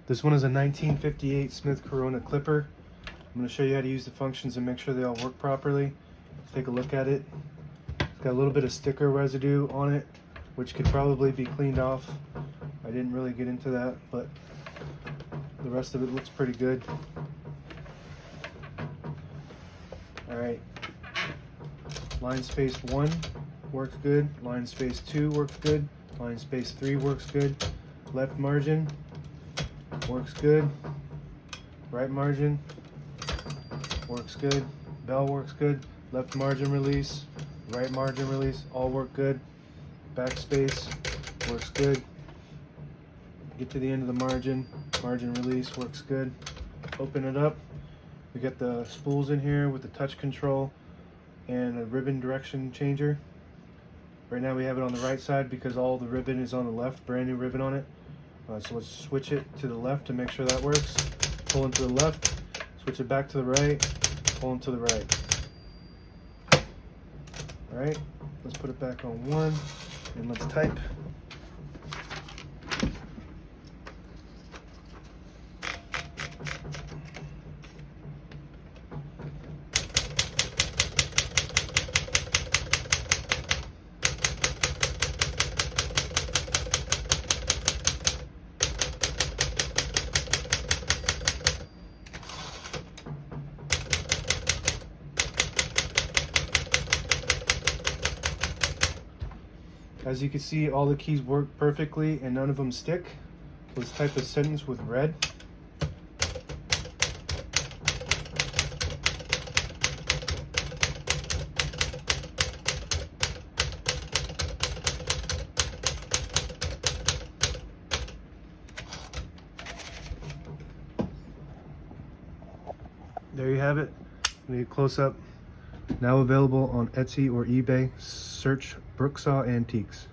This one is a 1958 Smith Corona clipper. I'm going to show you how to use the functions and make sure they all work properly. Let's take a look at it. It's got a little bit of sticker residue on it, which could probably be cleaned off. I didn't really get into that, but the rest of it looks pretty good. Alright, line space 1 works good, line space 2 works good, line space 3 works good, left margin works good, right margin works good, bell works good, left margin release, right margin release, all work good, backspace works good, get to the end of the margin, margin release works good, open it up, we got the spools in here with the touch control and a ribbon direction changer. Right now we have it on the right side because all the ribbon is on the left, brand new ribbon on it. So let's switch it to the left to make sure that works. Pull into the left, switch it back to the right, pull into the right. Alright, let's put it back on 1 and let's type. As you can see, all the keys work perfectly and none of them stick. Let's type a sentence with red. There you have it. We need a close-up. Now available on Etsy or eBay. Search Brooksaw Antiques.